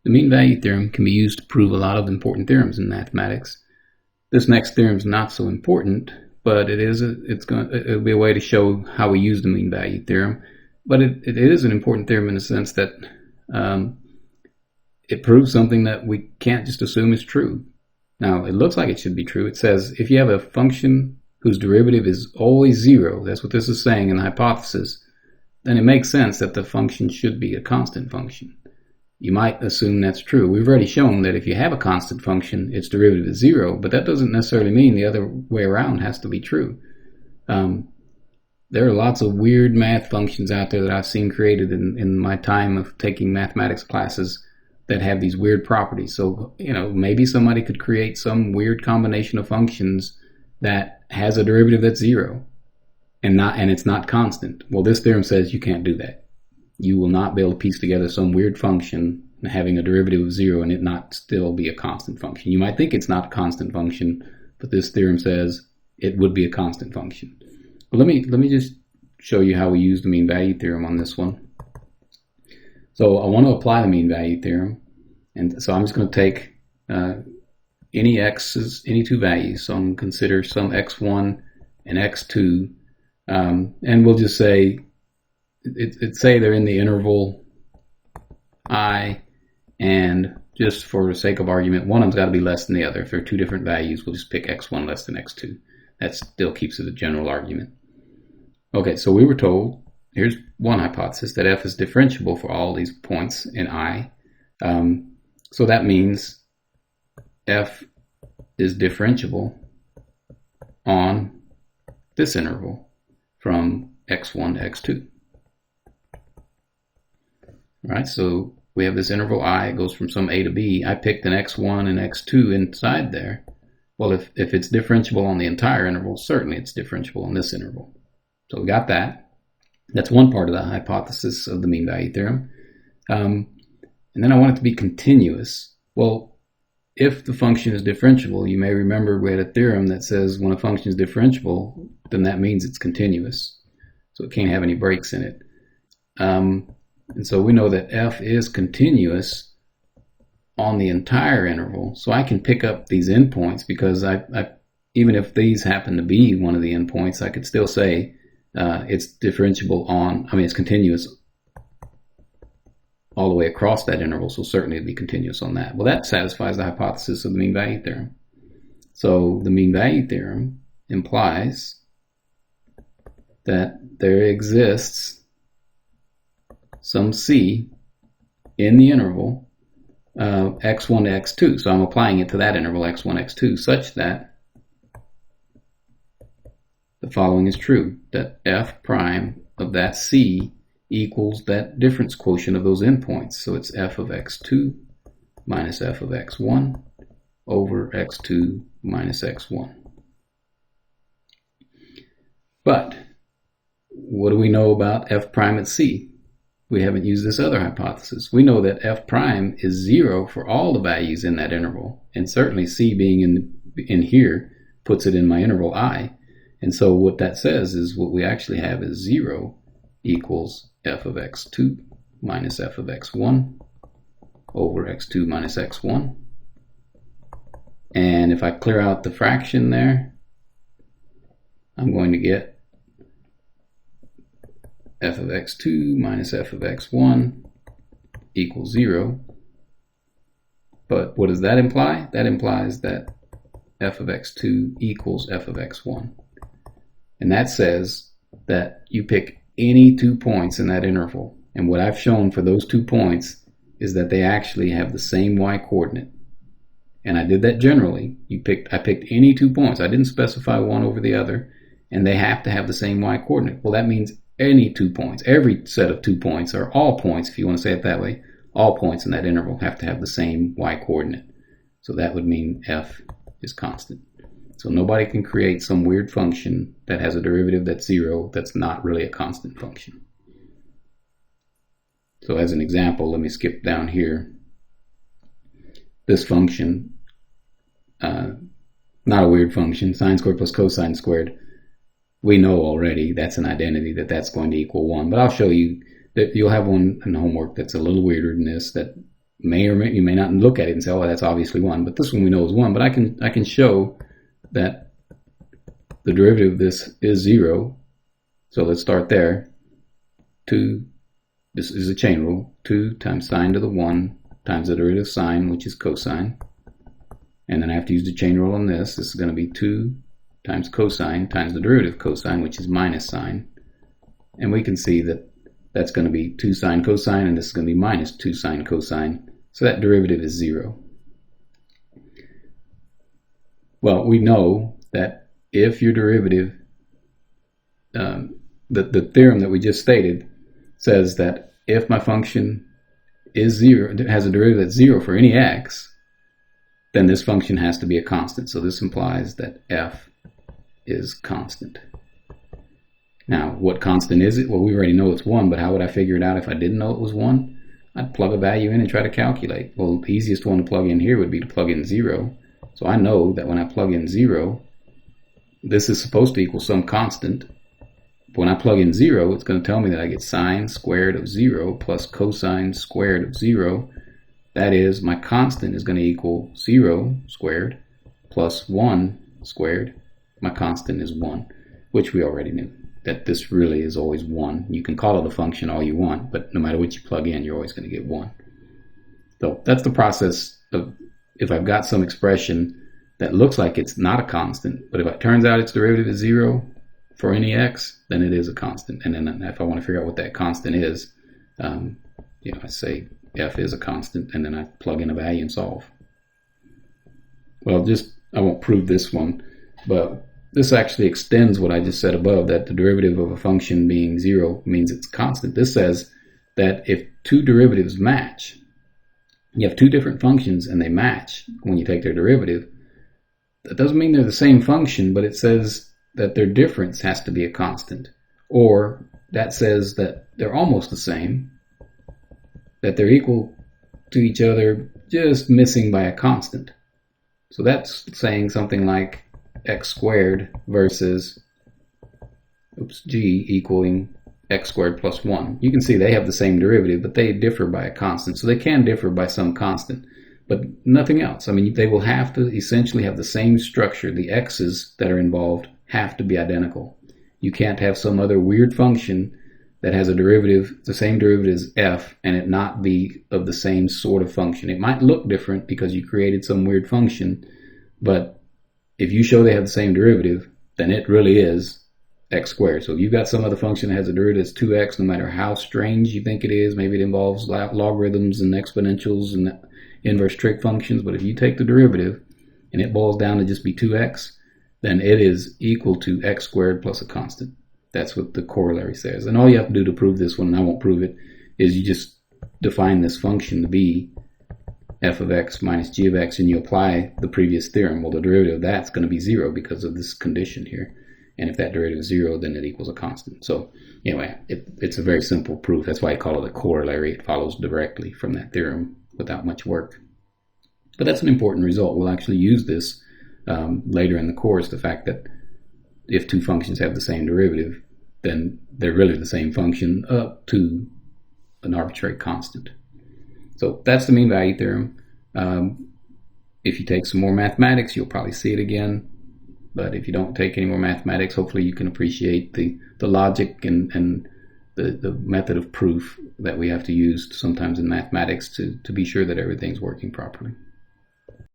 The mean value theorem can be used to prove a lot of important theorems in mathematics. This next theorem is not so important, but it'll be a way to show how we use the mean value theorem. But it is an important theorem in the sense that it proves something that we can't just assume is true. Now, it looks like it should be true. It says if you have a function whose derivative is always zero, that's what this is saying in the hypothesis, then it makes sense that the function should be a constant function. You might assume that's true. We've already shown that if you have a constant function, its derivative is zero, but that doesn't necessarily mean the other way around has to be true. There are lots of weird math functions out there that I've seen created in my time of taking mathematics classes that have these weird properties. So, maybe somebody could create some weird combination of functions that has a derivative that's zero and it's not constant. Well, this theorem says you can't do that. You will not be able to piece together some weird function having a derivative of zero and it not still be a constant function. You might think it's not a constant function, but this theorem says it would be a constant function. But let me just show you how we use the mean value theorem on this one. So I want to apply the mean value theorem, and so I'm just going to take any two values. So I'm going to consider some x1 and x2, and we'll just say say they're in the interval I, and just for the sake of argument, one of them's got to be less than the other. If they're two different values, we'll just pick x1 less than x2. That still keeps it a general argument. Okay, so we were told, here's one hypothesis, that f is differentiable for all these points in I. So that means f is differentiable on this interval from x1 to x2. Right, so we have this interval I, it goes from some a to b. I picked an x1 and x2 inside there. Well, if it's differentiable on the entire interval, certainly it's differentiable on this interval. So we got that. That's one part of the hypothesis of the mean value theorem. And then I want it to be continuous. Well, if the function is differentiable, you may remember we had a theorem that says when a function is differentiable, then that means it's continuous. So it can't have any breaks in it. And so we know that f is continuous on the entire interval. So I can pick up these endpoints because even if these happen to be one of the endpoints, I could still say it's differentiable it's continuous all the way across that interval. So certainly it'd be continuous on that. Well, that satisfies the hypothesis of the mean value theorem. So the mean value theorem implies that there exists some c in the interval x1 to x2. So I'm applying it to that interval x1, x2 such that the following is true, that f prime of that c equals that difference quotient of those endpoints. So it's f of x2 minus f of x1 over x2 minus x1. But what do we know about f prime at c? We haven't used this other hypothesis. We know that f prime is 0 for all the values in that interval, and certainly c being in here puts it in my interval I. And so what that says is what we actually have is 0 equals f of x2 minus f of x1 over x2 minus x1. And if I clear out the fraction there, I'm going to get f of x2 minus f of x1 equals 0. But what does that imply? That implies that f of x2 equals f of x1. And that says that you pick any 2 points in that interval. And what I've shown for those 2 points is that they actually have the same y coordinate. And I did that generally. I picked any 2 points. I didn't specify one over the other. And they have to have the same y coordinate. Well, that means any 2 points, every set of 2 points, or all points, if you want to say it that way, all points in that interval have to have the same y coordinate. So that would mean f is constant. So nobody can create some weird function that has a derivative that's 0 that's not really a constant function. So as an example, let me skip down here. This function, not a weird function, sine squared plus cosine squared. We know already that's an identity that's going to equal 1. But I'll show you that you'll have one in homework that's a little weirder than this that you may not look at it and say, oh, that's obviously 1, but this one we know is 1. But I can show that the derivative of this is 0. So let's start there. 2, this is a chain rule, 2 times sine to the 1 times the derivative of sine, which is cosine. And then I have to use the chain rule on this. This is going to be 2 times cosine times the derivative of cosine, which is minus sine. And we can see that that's going to be 2 sine cosine, and this is going to be minus 2 sine cosine. So that derivative is 0. Well, we know that if your derivative, the theorem that we just stated says that if my function is 0, has a derivative that's 0 for any x, then this function has to be a constant. So this implies that f is constant. Now, what constant is it? Well, we already know it's 1, but how would I figure it out if I didn't know it was 1? I'd plug a value in and try to calculate. Well, the easiest one to plug in here would be to plug in 0. So I know that when I plug in 0, this is supposed to equal some constant. But when I plug in 0, it's going to tell me that I get sine squared of 0 plus cosine squared of 0. That is, my constant is going to equal 0 squared plus 1 squared. My constant is 1, which we already knew, that this really is always 1. You can call it a function all you want, but no matter what you plug in, you're always going to get 1. So that's the process of, if I've got some expression that looks like it's not a constant, but if it turns out its derivative is 0 for any x, then it is a constant. And then if I want to figure out what that constant is, I say f is a constant, and then I plug in a value and solve. Well, I won't prove this one, but this actually extends what I just said above, that the derivative of a function being 0 means it's constant. This says that if two derivatives match, you have two different functions and they match when you take their derivative, that doesn't mean they're the same function, but it says that their difference has to be a constant. Or that says that they're almost the same, that they're equal to each other, just missing by a constant. So that's saying something like x squared versus g equaling x squared plus 1. You can see they have the same derivative, but they differ by a constant. So they can differ by some constant, but nothing else. I mean, they will have to essentially have the same structure. The x's that are involved have to be identical. You can't have some other weird function that has a derivative, the same derivative as f, and it not be of the same sort of function. It might look different because you created some weird function, but if you show they have the same derivative, then it really is x squared. So if you've got some other function that has a derivative that's 2x, no matter how strange you think it is, maybe it involves logarithms and exponentials and inverse trig functions, but if you take the derivative and it boils down to just be 2x, then it is equal to x squared plus a constant. That's what the corollary says. And all you have to do to prove this one, and I won't prove it, is you just define this function to be f of x minus g of x, and you apply the previous theorem. Well, the derivative of that's going to be 0 because of this condition here. And if that derivative is 0, then it equals a constant. So anyway, it's a very simple proof. That's why I call it a corollary. It follows directly from that theorem without much work. But that's an important result. We'll actually use this later in the course, the fact that if two functions have the same derivative, then they're really the same function up to an arbitrary constant. So that's the mean value theorem. If you take some more mathematics, you'll probably see it again. But if you don't take any more mathematics, hopefully you can appreciate the logic and the method of proof that we have to use sometimes in mathematics to be sure that everything's working properly.